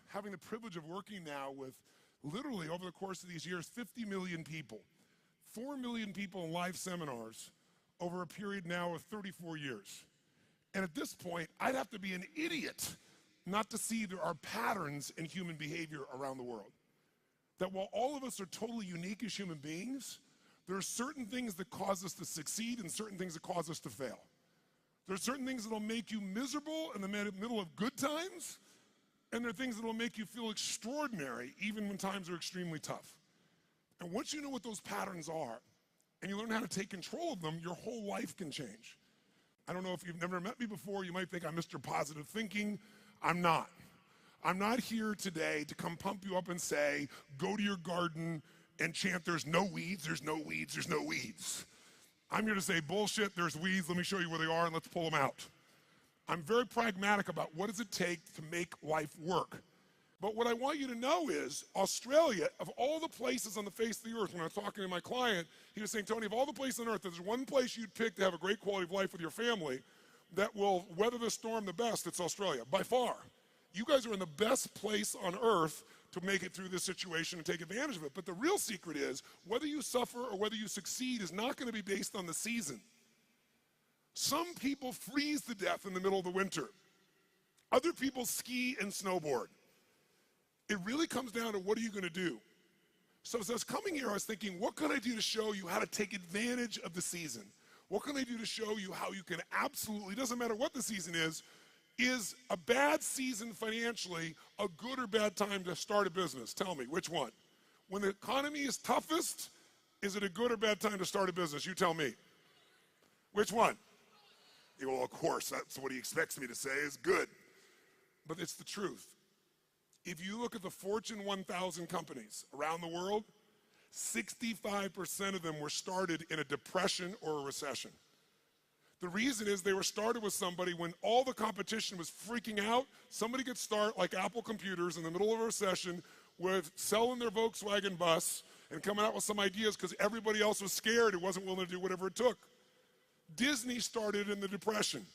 Having the privilege of working now with literally over the course of these years, 50 million people, 4 million people in live seminars over a period now of 34 years. And at this point, I'd have to be an idiot not to see there are patterns in human behavior around the world. That while all of us are totally unique as human beings, there are certain things that cause us to succeed and certain things that cause us to fail. There are certain things that will make you miserable in the middle of good times, and there are things that will make you feel extraordinary even when times are extremely tough. And once you know what those patterns are, and you learn how to take control of them, your whole life can change. I don't know if you've never met me before, you might think I'm Mr. Positive Thinking. I'm not. I'm not here today to come pump you up and say, go to your garden and chant, there's no weeds, there's no weeds, there's no weeds. I'm here to say, bullshit, there's weeds, let me show you where they are and let's pull them out. I'm very pragmatic about what does it take to make life work. But what I want you to know is Australia, of all the places on the face of the earth, when I was talking to my client, he was saying, Tony, of all the places on earth, there's one place you'd pick to have a great quality of life with your family that will weather the storm the best, it's Australia, by far. You guys are in the best place on earth to make it through this situation and take advantage of it. But the real secret is, whether you suffer or whether you succeed is not going to be based on the season. Some people freeze to death in the middle of the winter. Other people ski and snowboard. It really comes down to what are you going to do? So as I was coming here, I was thinking, what can I do to show you how to take advantage of the season? What can I do to show you how you can absolutely, doesn't matter what the season is a bad season financially a good or bad time to start a business? Tell me, which one? When the economy is toughest, is it a good or bad time to start a business? You tell me. Which one? Well, of course, that's what he expects me to say is good. But it's the truth. If you look at the Fortune 1000 companies around the world, 65% of them were started in a depression or a recession. The reason is they were started with somebody when all the competition was freaking out. Somebody could start like Apple Computers in the middle of a recession with selling their Volkswagen bus and coming out with some ideas because everybody else was scared and wasn't willing to do whatever it took. Disney started in the Depression,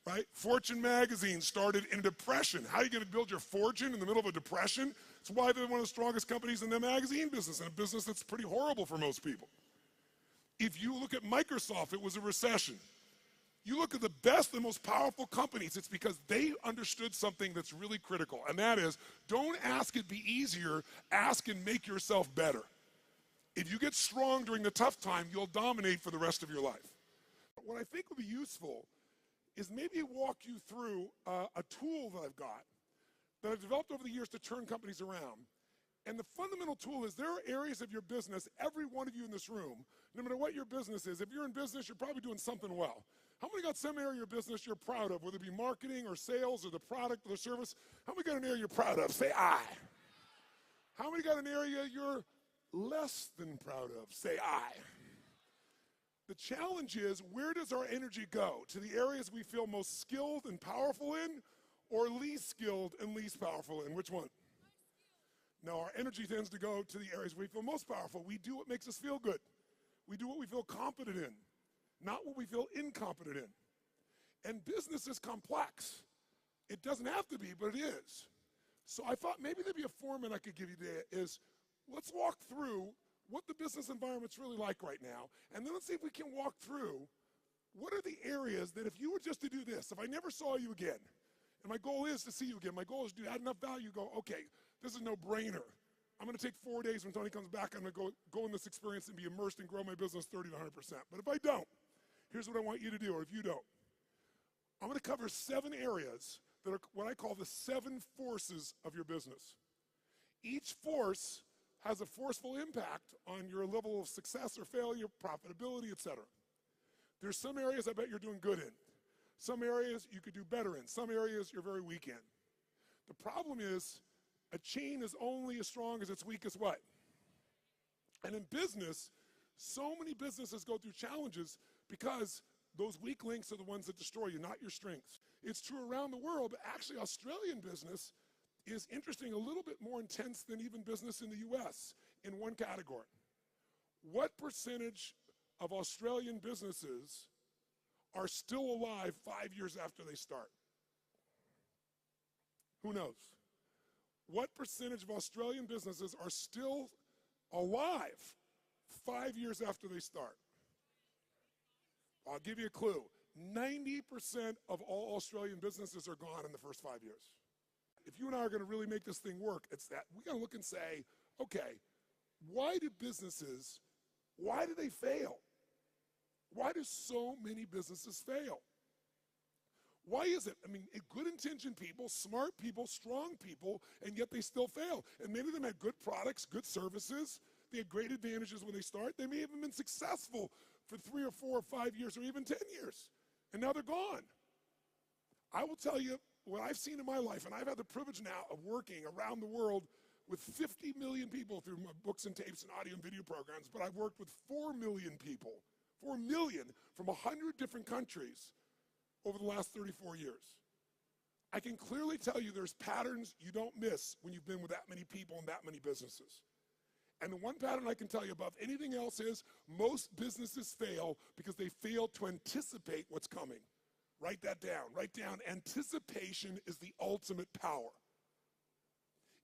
right? Fortune magazine started in a depression. How are you going to build your fortune in the middle of a depression? It's why they're one of the strongest companies in the magazine business, and a business that's pretty horrible for most people. If you look at Microsoft, it was a recession. You look at the best and most powerful companies, it's because they understood something that's really critical, and that is, don't ask it be easier, ask and make yourself better. If you get strong during the tough time, you'll dominate for the rest of your life. What I think would be useful is maybe walk you through a tool that I've got that I've developed over the years to turn companies around. And the fundamental tool is there are areas of your business, every one of you in this room, no matter what your business is, if you're in business, you're probably doing something well. How many got some area of your business you're proud of, whether it be marketing or sales or the product or the service? How many got an area you're proud of? Say I. How many got an area you're less than proud of? Say I. The challenge is, where does our energy go? To the areas we feel most skilled and powerful in, or least skilled and least powerful in? Which one? No, our energy tends to go to the areas we feel most powerful. We do what makes us feel good. We do what we feel competent in, not what we feel incompetent in. And business is complex. It doesn't have to be, but it is. So I thought maybe there'd be a format I could give you today is, let's walk through what the business environment's really like right now, and then let's see if we can walk through what are the areas that if you were just to do this, if I never saw you again, and my goal is to see you again, my goal is to add enough value, go, okay, this is no brainer. I'm gonna take 4 days when Tony comes back, I'm gonna go in this experience and be immersed and grow my business 30 to 100%. But if I don't, here's what I want you to do, or if you don't. I'm gonna cover 7 areas that are what I call the 7 forces of your business. Each force has a forceful impact on your level of success or failure, profitability, etc. There's some areas I bet you're doing good in. Some areas you could do better in. Some areas you're very weak in. The problem is, a chain is only as strong as its weakest what? And in business, so many businesses go through challenges because those weak links are the ones that destroy you, not your strengths. It's true around the world, but actually Australian business is interesting, a little bit more intense than even business in the US in one category. What percentage of Australian businesses are still alive 5 years after they start? Who knows? What percentage of Australian businesses are still alive 5 years after they start? I'll give you a clue. 90% of all Australian businesses are gone in the first 5 years. If you and I are going to really make this thing work, it's that we got to look and say, okay, why do they fail? Why do so many businesses fail? Why is it? I mean, good-intentioned people, smart people, strong people, and yet they still fail. And many of them had good products, good services. They had great advantages when they start. They may have even been successful for 3 or 4 or 5 years or even 10 years. And now they're gone. I will tell you what I've seen in my life, and I've had the privilege now of working around the world with 50 million people through my books and tapes and audio and video programs, but I've worked with 4 million people, 4 million from 100 different countries over the last 34 years. I can clearly tell you there's patterns you don't miss when you've been with that many people and that many businesses. And the one pattern I can tell you above anything else is most businesses fail because they fail to anticipate what's coming. Write that down. Write down, anticipation is the ultimate power.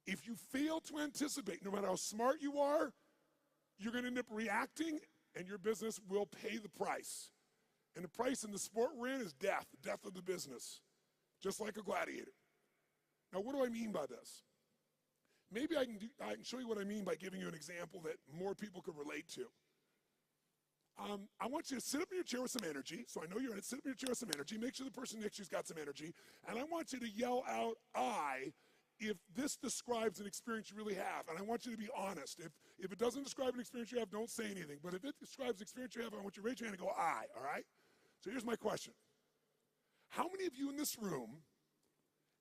If you fail to anticipate, no matter how smart you are, you're going to end up reacting and your business will pay the price. And the price in the sport we're in is death of the business, just like a gladiator. Now, what do I mean by this? Maybe I can show you what I mean by giving you an example that more people could relate to. I want you to sit up in your chair with some energy. So I know you're in it. Sit up in your chair with some energy. Make sure the person next to you's got some energy. And I want you to yell out, I, if this describes an experience you really have. And I want you to be honest. If it doesn't describe an experience you have, don't say anything. But if it describes an experience you have, I want you to raise your hand and go, I, all right? So here's my question. How many of you in this room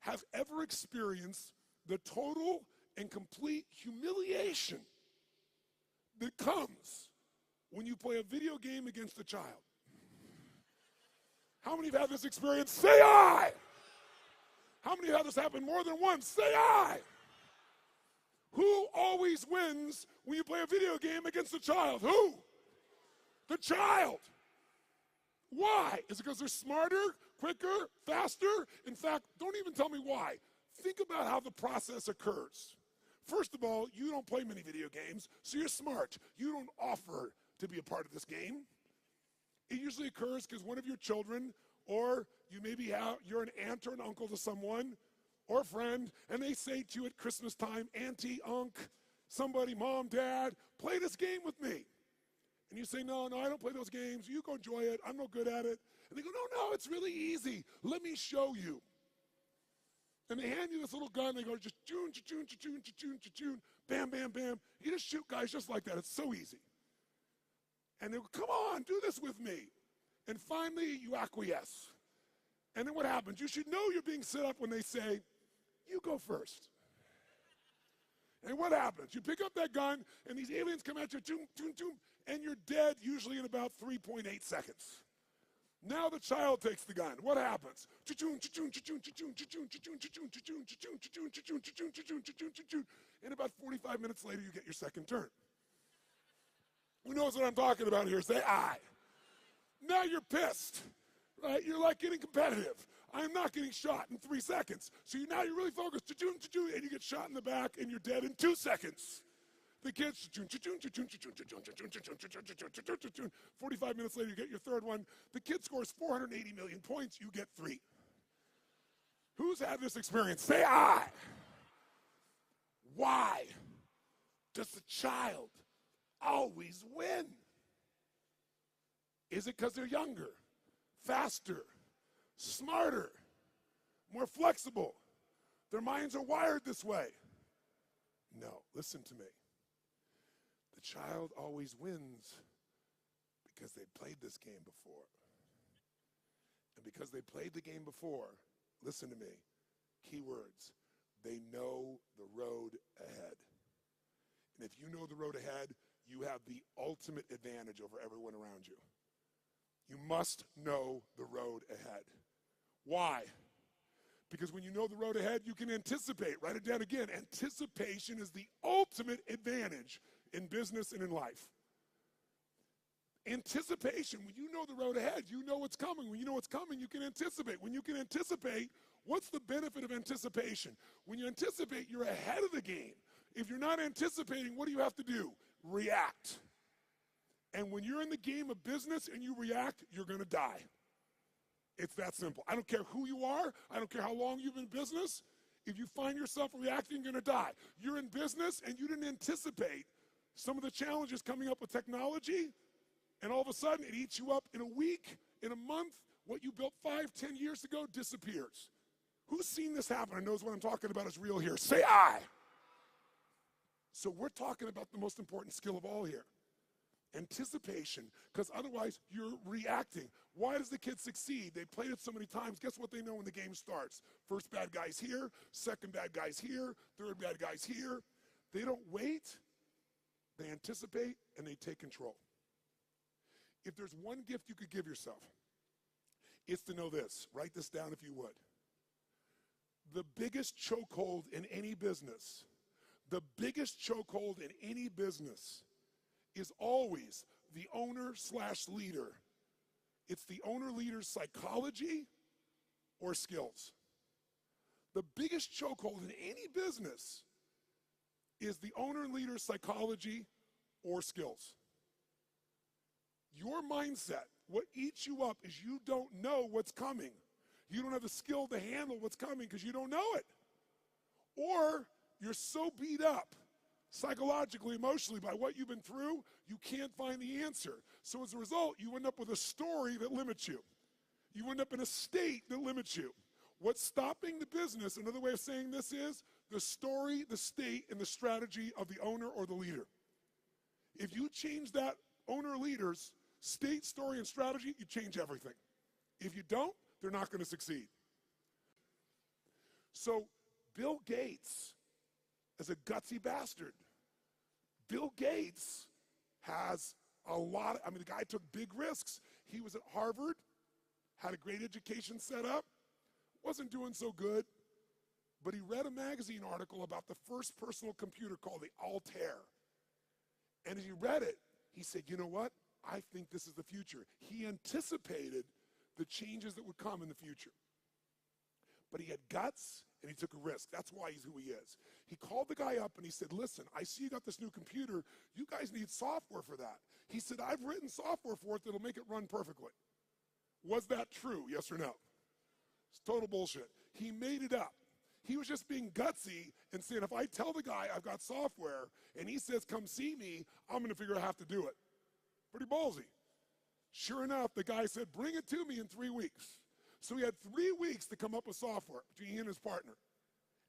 have ever experienced the total and complete humiliation that comes when you play a video game against a child? How many have had this experience? Say I! How many have had this happen more than once? Say I! Who always wins when you play a video game against a child? Who? The child. Why? Is it because they're smarter, quicker, faster? In fact, don't even tell me why. Think about how the process occurs. First of all, you don't play many video games, so you're smart. You don't offer to be a part of this game. It usually occurs because one of your children, or you maybe you're an aunt or an uncle to someone, or a friend, and they say to you at Christmas time, Auntie, Unc, somebody, Mom, Dad, play this game with me. And you say, no, I don't play those games. You go enjoy it. I'm no good at it. And they go, no, it's really easy. Let me show you. And they hand you this little gun. They go, just choon, choon, choon, choon, choon, bam, bam, bam. You just shoot guys just like that. It's so easy. And they go, come on, do this with me. And finally, you acquiesce. And then what happens? You should know you're being set up when they say, you go first. And what happens? You pick up that gun, and these aliens come at you, choom, choom, choom, and you're dead usually in about 3.8 seconds. Now the child takes the gun. What happens? And about 45 minutes later, you get your second turn. Who knows what I'm talking about here? Say I. Now you're pissed, right? You're like getting competitive. I'm not getting shot in 3 seconds. So now you're really focused, and you get shot in the back, and you're dead in 2 seconds. The kids, 45 minutes later, you get your third one. The kid scores 480 million points, you get 3. Who's had this experience? Say I. Why does the child always win? Is it because they're younger, faster, smarter, more flexible? Their minds are wired this way. No, listen to me. The child always wins because they played this game before. And because they played the game before, listen to me, key words, they know the road ahead. And if you know the road ahead, you have the ultimate advantage over everyone around you. You must know the road ahead. Why? Because when you know the road ahead, you can anticipate. Write it down again. Anticipation is the ultimate advantage in business and in life. Anticipation, when you know the road ahead, you know what's coming. When you know what's coming, you can anticipate. When you can anticipate, What's the benefit of anticipation? When you anticipate, you're ahead of the game. If you're not anticipating, what do you have to do? React. And when you're in the game of business and you react, you're going to die. It's that simple. I don't care who you are. I don't care how long you've been in business. If you find yourself reacting, you're going to die. You're in business and you didn't anticipate some of the challenges coming up with technology, and all of a sudden it eats you up in a week, in a month. What you built 5, 10 years ago disappears. Who's seen this happen and knows what I'm talking about is real here? Say aye. So we're talking about the most important skill of all here. Anticipation, because otherwise you're reacting. Why does the kid succeed? They played it so many times. Guess what they know when the game starts? First bad guy's here, second bad guy's here, third bad guy's here. They don't wait, they anticipate, and they take control. If there's one gift you could give yourself, it's to know this. Write this down if you would. The biggest chokehold in any business, is always the owner/leader. It's the owner-leader's psychology or skills. The biggest chokehold in any business is the owner-leader's psychology or skills. Your mindset, what eats you up is you don't know what's coming. You don't have the skill to handle what's coming because you don't know it. Or you're so beat up psychologically, emotionally, by what you've been through, you can't find the answer. So as a result, you end up with a story that limits you. You end up in a state that limits you. What's stopping the business, another way of saying this is the story, the state, and the strategy of the owner or the leader. If you change that owner or leader's state, story, and strategy, you change everything. If you don't, they're not going to succeed. So Bill Gates is a gutsy bastard. Bill Gates has a lot, the guy took big risks. He was at Harvard, had a great education set up, wasn't doing so good, but he read a magazine article about the first personal computer called the Altair. And as he read it, he said, you know what? I think this is the future. He anticipated the changes that would come in the future. But he had guts and he took a risk. That's why he's who he is. He called the guy up and he said, listen, I see you got this new computer. You guys need software for that. He said, I've written software for it that'll make it run perfectly. Was that true? Yes or no? It's total bullshit. He made it up. He was just being gutsy and saying, if I tell the guy I've got software and he says, come see me, I'm going to figure out how to do it. Pretty ballsy. Sure enough, the guy said, bring it to me in 3 weeks. So he had 3 weeks to come up with software between he and his partner.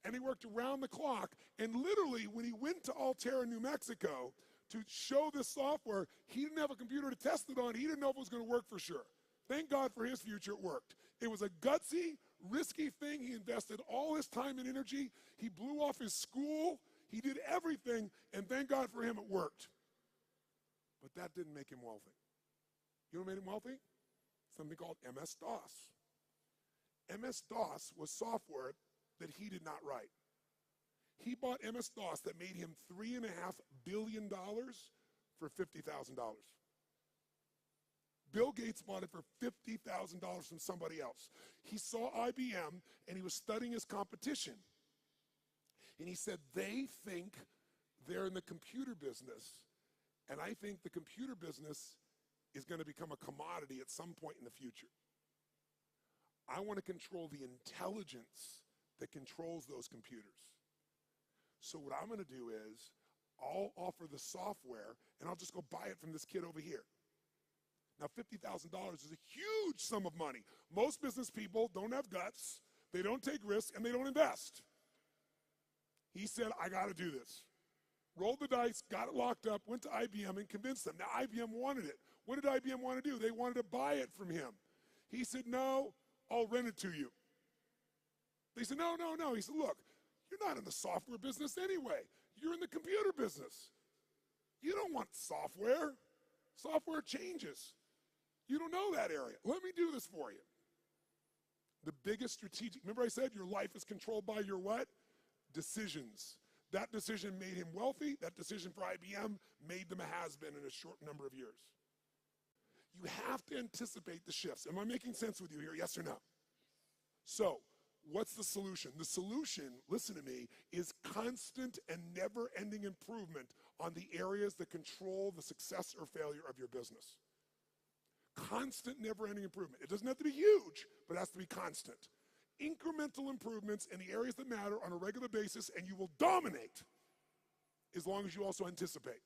And he worked around the clock. And literally, when he went to Altair in New Mexico to show this software, he didn't have a computer to test it on. He didn't know if it was going to work for sure. Thank God for his future, it worked. It was a gutsy, risky thing. He invested all his time and energy. He blew off his school. He did everything. And thank God for him, it worked. But that didn't make him wealthy. You know what made him wealthy? Something called MS-DOS. MS-DOS was software that he did not write. He bought MS-DOS that made him $3.5 billion for $50,000. Bill Gates bought it for $50,000 from somebody else. He saw IBM and he was studying his competition. And he said, they think they're in the computer business, and I think the computer business is going to become a commodity at some point in the future. I want to control the intelligence that controls those computers. So what I'm going to do is I'll offer the software and I'll just go buy it from this kid over here. Now, $50,000 is a huge sum of money. Most business people don't have guts, they don't take risks, and they don't invest. He said, I got to do this. Rolled the dice, got it locked up, went to IBM and convinced them. Now, IBM wanted it. What did IBM want to do? They wanted to buy it from him. He said, no, I'll rent it to you. They said, no, no, no. He said, look, you're not in the software business anyway. You're in the computer business. You don't want software. Software changes. You don't know that area. Let me do this for you. The biggest strategic, remember I said your life is controlled by your what? Decisions. That decision made him wealthy. That decision for IBM made them a has-been in a short number of years. You have to anticipate the shifts. Am I making sense with you here? Yes or no? So What's the solution? The solution, listen to me, is constant and never-ending improvement on the areas that control the success or failure of your business. Constant, never-ending improvement. It doesn't have to be huge, but it has to be constant. Incremental improvements in the areas that matter on a regular basis, and you will dominate as long as you also anticipate.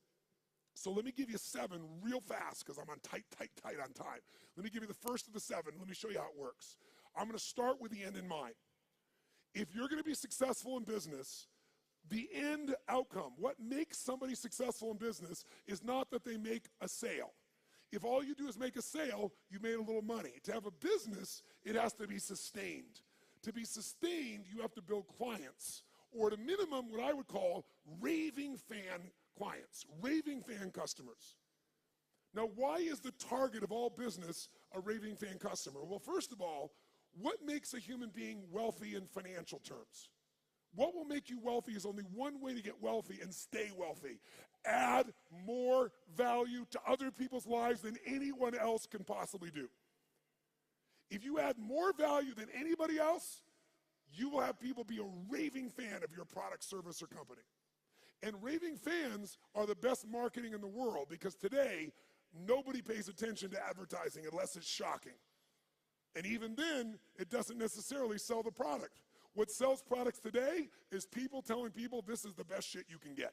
So let me give you 7 real fast, because I'm on tight on time. Let me give you the first of the 7. Let me show you how it works. I'm going to start with the end in mind. If you're going to be successful in business, the end outcome, what makes somebody successful in business, is not that they make a sale. If all you do is make a sale, you made a little money. To have a business, it has to be sustained. To be sustained, you have to build clients, or at a minimum, what I would call raving fan clients, raving fan customers. Now, why is the target of all business a raving fan customer? Well, first of all, what makes a human being wealthy in financial terms? What will make you wealthy is only one way to get wealthy and stay wealthy. Add more value to other people's lives than anyone else can possibly do. If you add more value than anybody else, you will have people be a raving fan of your product, service, or company. And raving fans are the best marketing in the world, because today, nobody pays attention to advertising unless it's shocking. And even then, it doesn't necessarily sell the product. What sells products today is people telling people this is the best shit you can get.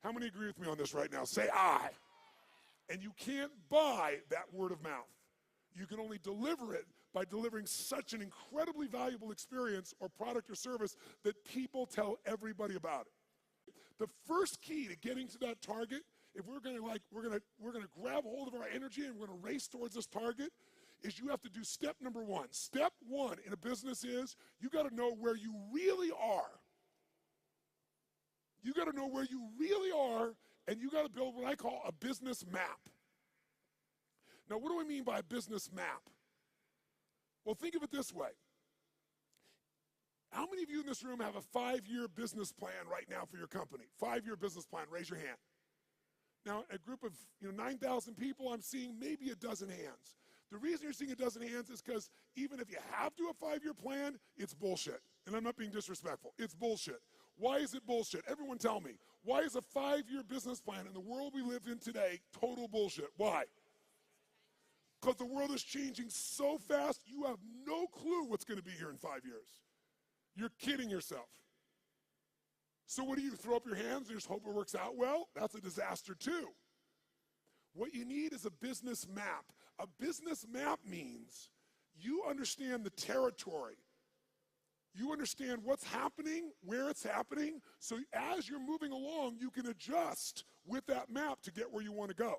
How many agree with me on this right now? Say aye. And you can't buy that word of mouth. You can only deliver it by delivering such an incredibly valuable experience or product or service that people tell everybody about it. The first key to getting to that target, if we're gonna grab hold of our energy and we're gonna race towards this target, is you have to do step number 1. Step 1 in a business is you got to know where you really are. You got to know where you really are, and you got to build what I call a business map. Now, what do I mean by a business map? Well, think of it this way. How many of you in this room have a 5-year business plan right now for your company? 5-year business plan, raise your hand. Now, a group of 9,000 people, I'm seeing maybe a dozen hands. The reason you're seeing a dozen hands is because even if you have to have a 5-year plan, it's bullshit. And I'm not being disrespectful. It's bullshit. Why is it bullshit? Everyone tell me. Why is a 5-year business plan in the world we live in today total bullshit? Why? Because the world is changing so fast, you have no clue what's going to be here in 5 years. You're kidding yourself. So what do you throw up your hands and just hope it works out well? That's a disaster too. What you need is a business map. A business map means you understand the territory. You understand what's happening, where it's happening, so as you're moving along, you can adjust with that map to get where you want to go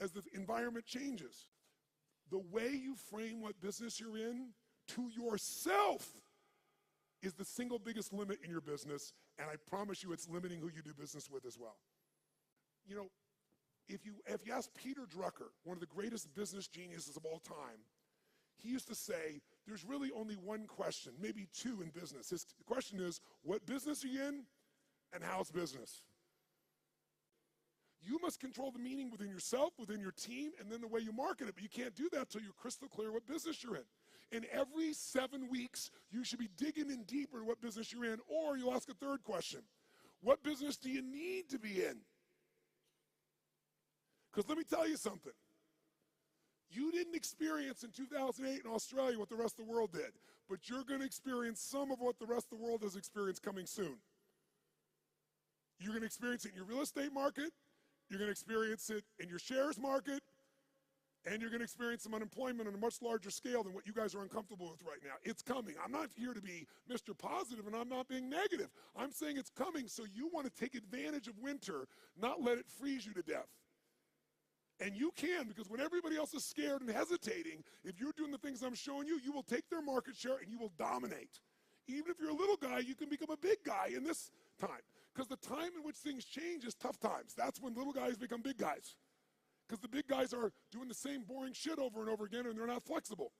as the environment changes. The way you frame what business you're in to yourself is the single biggest limit in your business, and I promise you it's limiting who you do business with as well. You know, if you ask Peter Drucker, one of the greatest business geniuses of all time, he used to say, there's really only one question, maybe 2 in business. His question is, what business are you in, and how's business? You must control the meaning within yourself, within your team, and then the way you market it. But you can't do that until you're crystal clear what business you're in. And every 7 weeks, you should be digging in deeper to what business you're in, or you'll ask a third question. What business do you need to be in? Because let me tell you something. You didn't experience in 2008 in Australia what the rest of the world did, but you're going to experience some of what the rest of the world has experienced coming soon. You're going to experience it in your real estate market, you're going to experience it in your shares market, and you're going to experience some unemployment on a much larger scale than what you guys are uncomfortable with right now. It's coming. I'm not here to be Mr. Positive, and I'm not being negative. I'm saying it's coming, so you want to take advantage of winter, not let it freeze you to death. And you can, because when everybody else is scared and hesitating, if you're doing the things I'm showing you, you will take their market share and you will dominate. Even if you're a little guy, you can become a big guy in this time. Because the time in which things change is tough times. That's when little guys become big guys. Because the big guys are doing the same boring shit over and over again and they're not flexible.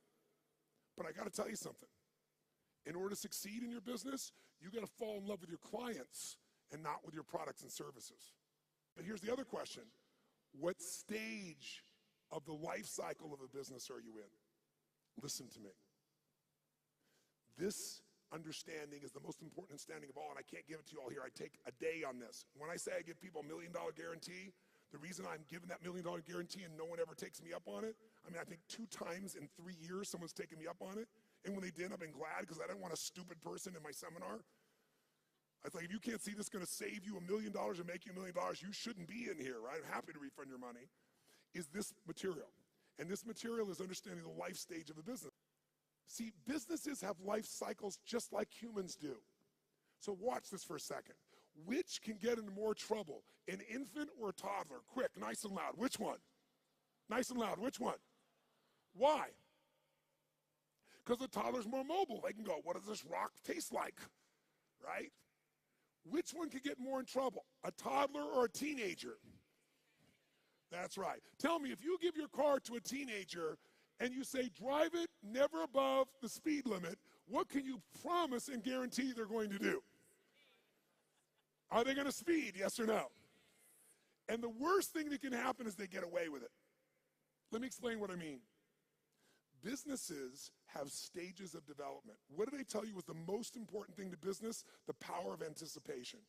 But I got to tell you something. In order to succeed in your business, you got to fall in love with your clients and not with your products and services. But here's the other question. What stage of the life cycle of a business are you in? Listen to me. This understanding is the most important understanding of all, and I can't give it to you all here. I take a day on this. When I say I give people $1 million guarantee, the reason I'm giving that $1 million guarantee and no one ever takes me up on it, I mean, I think 2 times in 3 years someone's taken me up on it. And when they did, I've been glad because I didn't want a stupid person in my seminar. I was like, if you can't see this is going to save you $1 million or make you $1 million, you shouldn't be in here, right? I'm happy to refund your money. Is this material. And this material is understanding the life stage of a business. See, businesses have life cycles just like humans do. So watch this for a second. Which can get into more trouble, an infant or a toddler? Quick, nice and loud. Which one? Nice and loud. Which one? Why? Because the toddler's more mobile. They can go, what does this rock taste like? Right? Which one could get more in trouble, a toddler or a teenager? That's right. Tell me, if you give your car to a teenager and you say, drive it never above the speed limit, what can you promise and guarantee they're going to do? Are they going to speed, yes or no? And the worst thing that can happen is they get away with it. Let me explain what I mean. Businesses have stages of development. What did I tell you was the most important thing to business? The power of anticipation.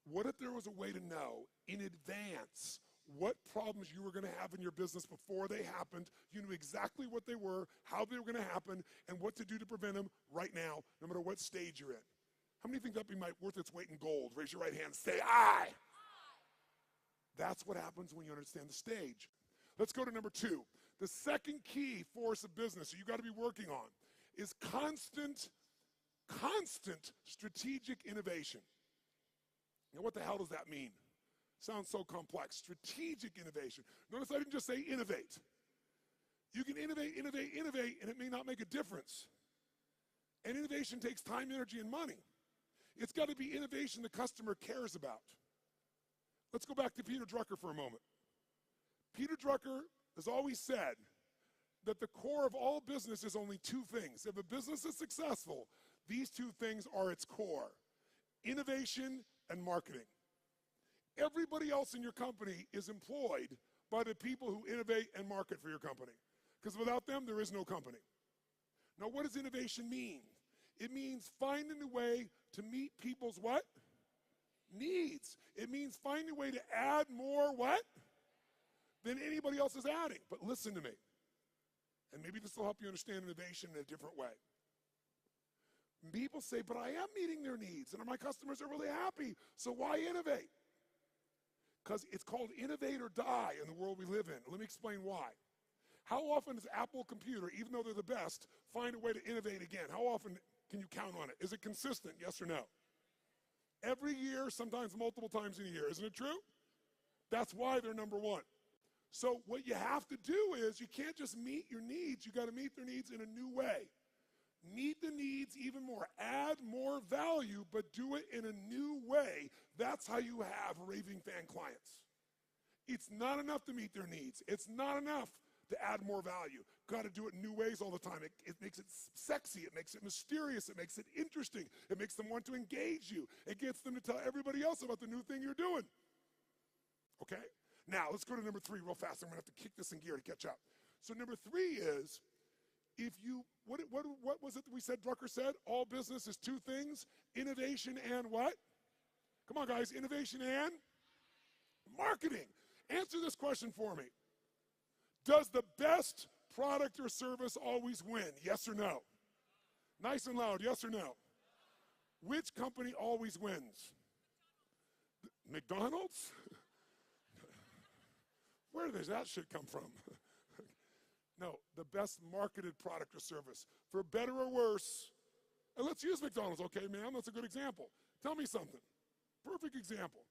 What if there was a way to know in advance what problems you were going to have in your business before they happened? You knew exactly what they were, how they were going to happen, and what to do to prevent them right now, no matter what stage you're in. How many think that'd be worth its weight in gold? Raise your right hand and say, aye. That's what happens when you understand the stage. Let's go to number 2. The second key force of business that you got to be working on is constant strategic innovation. Now, what the hell does that mean? Sounds so complex. Strategic innovation. Notice I didn't just say innovate. You can innovate, and it may not make a difference. And innovation takes time, energy, and money. It's got to be innovation the customer cares about. Let's go back to Peter Drucker for a moment. Peter Drucker has always said that the core of all business is only 2 things. If a business is successful, these 2 things are its core: innovation and marketing. Everybody else in your company is employed by the people who innovate and market for your company. Because without them, there is no company. Now, what does innovation mean? It means finding a way to meet people's what? Needs. It means finding a way to add more what? Than anybody else is adding. But listen to me. And maybe this will help you understand innovation in a different way. People say, but I am meeting their needs, and my customers are really happy, so why innovate? Because it's called innovate or die in the world we live in. Let me explain why. How often does Apple Computer, even though they're the best, find a way to innovate again? How often can you count on it? Is it consistent, yes or no? Every year, sometimes multiple times in a year. Isn't it true? That's why they're number 1. So what you have to do is you can't just meet your needs. You got to meet their needs in a new way. Meet the needs even more. Add more value, but do it in a new way. That's how you have raving fan clients. It's not enough to meet their needs. It's not enough to add more value. Got to do it in new ways all the time. It makes it sexy. It makes it mysterious. It makes it interesting. It makes them want to engage you. It gets them to tell everybody else about the new thing you're doing. Okay? Now, let's go to number 3 real fast. I'm going to have to kick this in gear to catch up. So number 3 is, if you, what was it that we said, Drucker said? All business is 2 things, innovation and what? Come on, guys, innovation and marketing. Answer this question for me. Does the best product or service always win? Yes or no? Nice and loud, yes or no? Which company always wins? McDonald's? Where does that shit come from? No, the best marketed product or service. For better or worse, and let's use McDonald's, okay, ma'am? That's a good example. Tell me something. Perfect example.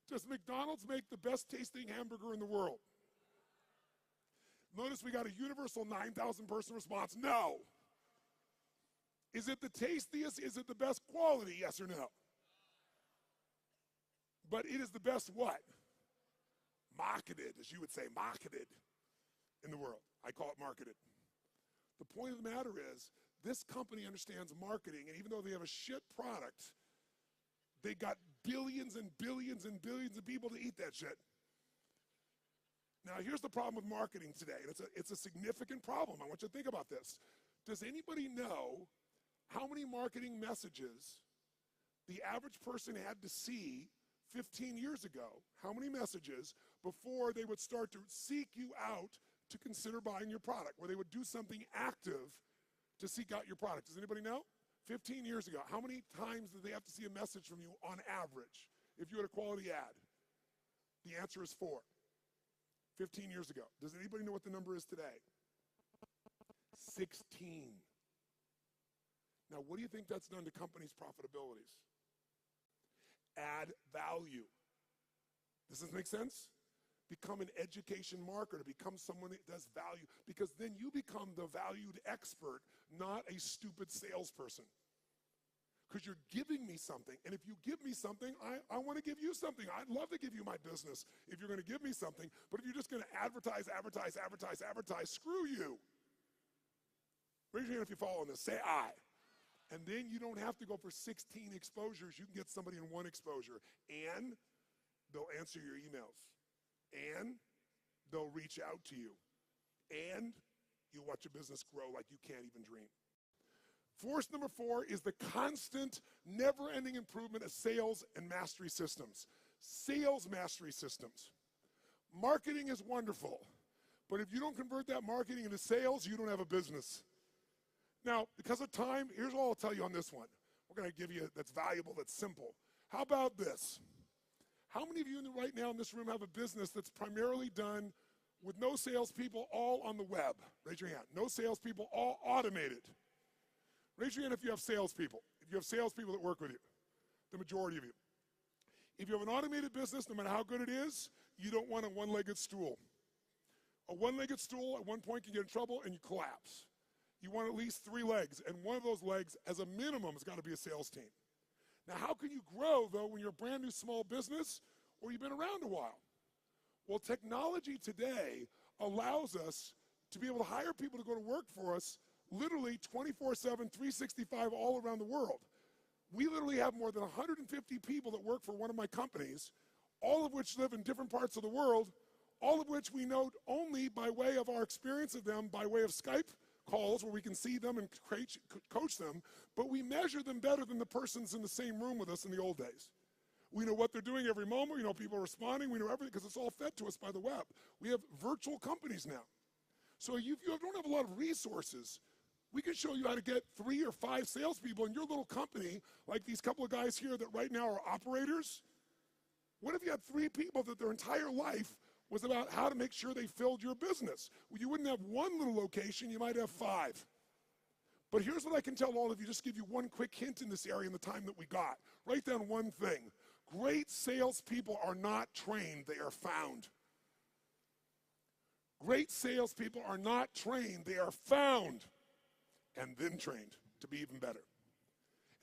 Does McDonald's make the best tasting hamburger in the world? Notice we got a universal 9,000 person response. No. Is it the tastiest? Is it the best quality? Yes or no? But it is the best what? Marketed, as you would say, marketed in the world. I call it marketed. The point of the matter is, this company understands marketing, and even though they have a shit product, they got billions and billions and billions of people to eat that shit. Now, here's the problem with marketing today, and it's a significant problem. I want you to think about this. Does anybody know how many marketing messages the average person had to see 15 years ago, how many messages before they would start to seek you out to consider buying your product, where they would do something active to seek out your product. Does anybody know? 15 years ago, how many times did they have to see a message from you on average if you had a quality ad? The answer is 4. 15 years ago. Does anybody know what the number is today? 16. Now, what do you think that's done to companies' profitabilities? Add value. Does this make sense? Become an education marketer. Become someone that does value, because then you become the valued expert, not a stupid salesperson. Because you're giving me something, and if you give me something, I want to give you something. I'd love to give you my business if you're going to give me something, but if you're just going to advertise, screw you. Raise your hand if you follow this. Say I. And then you don't have to go for 16 exposures. You can get somebody in 1 exposure, and they'll answer your emails, and they'll reach out to you, and you'll watch your business grow like you can't even dream. Force number 4 is the constant, never-ending improvement of sales and mastery systems. Sales mastery systems. Marketing is wonderful, but if you don't convert that marketing into sales, you don't have a business. Now, because of time, here's all I'll tell you on this one. We're going to give you that's valuable, that's simple. How about this? How many of you right now in this room have a business that's primarily done with no salespeople, all on the web? Raise your hand. No salespeople, all automated. Raise your hand if you have salespeople. If you have salespeople that work with you, the majority of you. If you have an automated business, no matter how good it is, you don't want a one-legged stool. A one-legged stool at one point can get in trouble and you collapse. You want at least 3 legs, and one of those legs, as a minimum, has got to be a sales team. Now, how can you grow, though, when you're a brand new small business or you've been around a while? Well, technology today allows us to be able to hire people to go to work for us literally 24/7, 365 all around the world. We literally have more than 150 people that work for one of my companies, all of which live in different parts of the world, all of which we know only by way of our experience of them, by way of Skype calls where we can see them and coach them, but we measure them better than the persons in the same room with us in the old days. We know what they're doing every moment. We know people are responding. We know everything because it's all fed to us by the web. We have virtual companies now. So if you don't have a lot of resources, we can show you how to get 3 or 5 salespeople in your little company, like these couple of guys here that right now are operators. What if you had 3 people that their entire life was about how to make sure they filled your business? Well, you wouldn't have 1 little location, you might have 5. But here's what I can tell all of you, just give you one quick hint in this area in the time that we got. Write down one thing. Great salespeople are not trained, they are found. Great salespeople are not trained, they are found and then trained to be even better.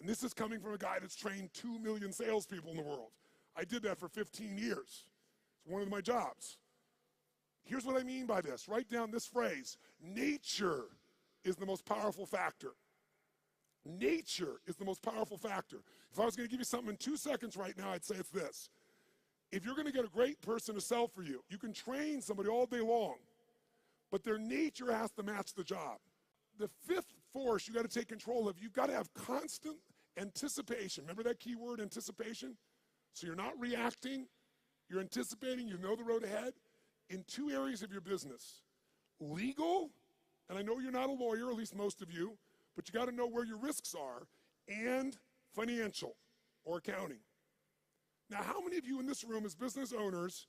And this is coming from a guy that's trained 2 million salespeople in the world. I did that for 15 years. It's one of my jobs. Here's what I mean by this. Write down this phrase. Nature is the most powerful factor. Nature is the most powerful factor. If I was going to give you something in 2 seconds right now, I'd say it's this. If you're going to get a great person to sell for you, you can train somebody all day long, but their nature has to match the job. The 5th force you got to take control of, you've got to have constant anticipation. Remember that key word, anticipation? So you're not reacting, you're anticipating, you know the road ahead in 2 areas of your business. Legal, and I know you're not a lawyer, at least most of you, but you got to know where your risks are, and financial or accounting. Now, how many of you in this room as business owners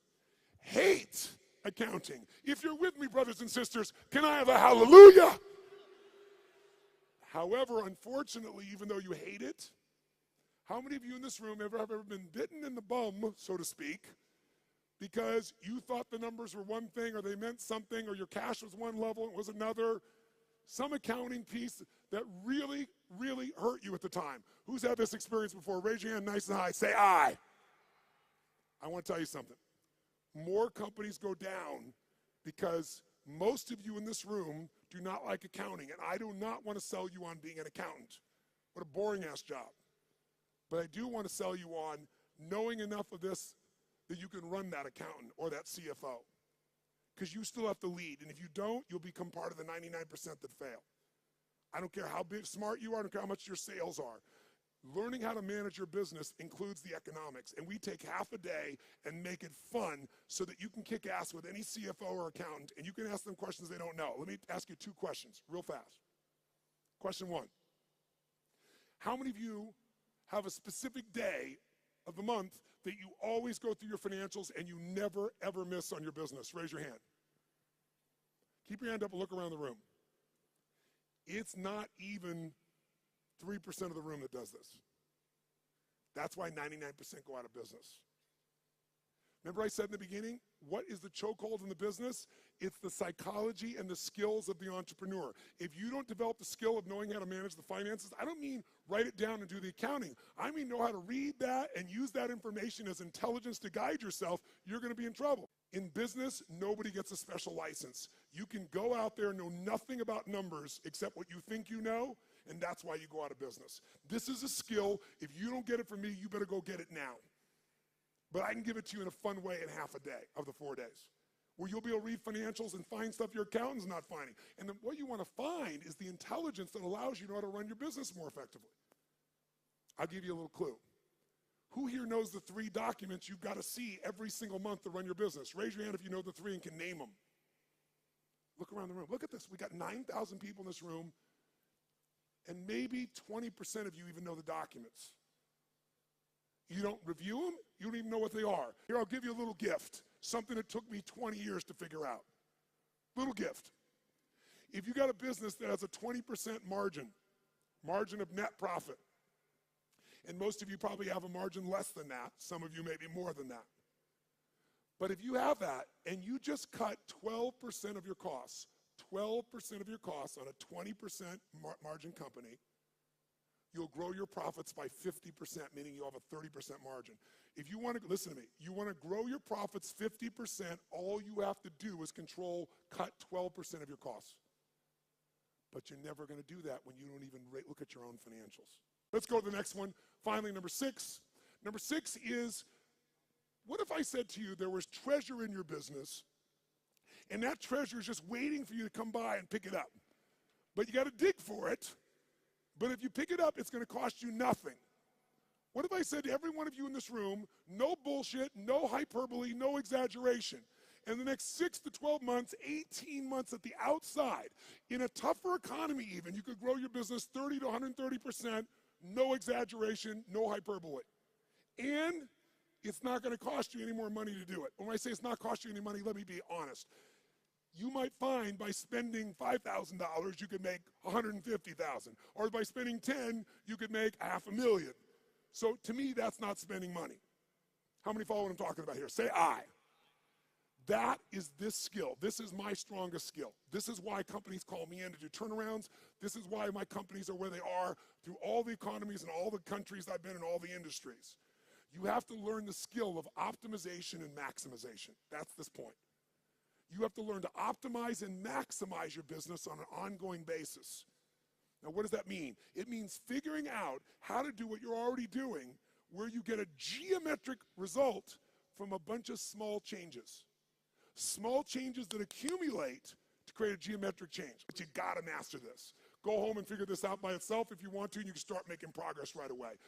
hate accounting? If you're with me, brothers and sisters, can I have a hallelujah? However, unfortunately, even though you hate it, how many of you in this room have ever been bitten in the bum, so to speak, because you thought the numbers were one thing or they meant something or your cash was one level and it was another? Some accounting piece that really, really hurt you at the time. Who's had this experience before? Raise your hand nice and high. Say I. I want to tell you something. More companies go down because most of you in this room do not like accounting, and I do not want to sell you on being an accountant. What a boring-ass job. But I do want to sell you on knowing enough of this that you can run that accountant or that CFO. Because you still have to lead, and if you don't, you'll become part of the 99% that fail. I don't care how big, smart you are, I don't care how much your sales are. Learning how to manage your business includes the economics, and we take half a day and make it fun so that you can kick ass with any CFO or accountant, and you can ask them questions they don't know. Let me ask you 2 questions real fast. Question 1, how many of you have a specific day of the month that you always go through your financials and you never, ever miss on your business? Raise your hand. Keep your hand up and look around the room. It's not even 3% of the room that does this. That's why 99% go out of business. Remember I said in the beginning, what is the chokehold in the business? It's the psychology and the skills of the entrepreneur. If you don't develop the skill of knowing how to manage the finances, I don't mean write it down and do the accounting. I mean know how to read that and use that information as intelligence to guide yourself, you're going to be in trouble. In business, nobody gets a special license. You can go out there and know nothing about numbers except what you think you know, and that's why you go out of business. This is a skill. If you don't get it from me, you better go get it now. But I can give it to you in a fun way in half a day of the 4 days, where you'll be able to read financials and find stuff your accountant's not finding. And then what you want to find is the intelligence that allows you to know how to run your business more effectively. I'll give you a little clue. Who here knows the 3 documents you've got to see every single month to run your business? Raise your hand if you know the 3 and can name them. Look around the room. Look at this. We got 9,000 people in this room, and maybe 20% of you even know the documents. You don't review them, you don't even know what they are. Here, I'll give you a little gift, something that took me 20 years to figure out. Little gift. If you got a business that has a 20% margin of net profit, and most of you probably have a margin less than that, some of you maybe more than that. But if you have that, and you just cut 12% of your costs, 12% of your costs on a 20% margin company, you'll grow your profits by 50%, meaning you'll have a 30% margin. If you want to, listen to me, you want to grow your profits 50%, all you have to do is cut 12% of your costs. But you're never going to do that when you don't even look at your own financials. Let's go to the next one. Finally, number 6. Number 6 is, what if I said to you there was treasure in your business, and that treasure is just waiting for you to come by and pick it up? But you got to dig for it. But if you pick it up, it's going to cost you nothing. What if I said to every one of you in this room, no bullshit, no hyperbole, no exaggeration. In the next 6 to 12 months, 18 months at the outside, in a tougher economy even, you could grow your business 30 to 130%, no exaggeration, no hyperbole. And it's not going to cost you any more money to do it. When I say it's not cost you any money, let me be honest. You might find by spending $5,000, you could make $150,000. Or by spending 10, you could make $500,000. So to me, that's not spending money. How many follow what I'm talking about here? Say I. That is this skill. This is my strongest skill. This is why companies call me in to do turnarounds. This is why my companies are where they are through all the economies and all the countries I've been in, all the industries. You have to learn the skill of optimization and maximization. That's this point. You have to learn to optimize and maximize your business on an ongoing basis. Now, what does that mean? It means figuring out how to do what you're already doing, where you get a geometric result from a bunch of small changes. Small changes that accumulate to create a geometric change. But you gotta master this. Go home and figure this out by itself if you want to, and you can start making progress right away.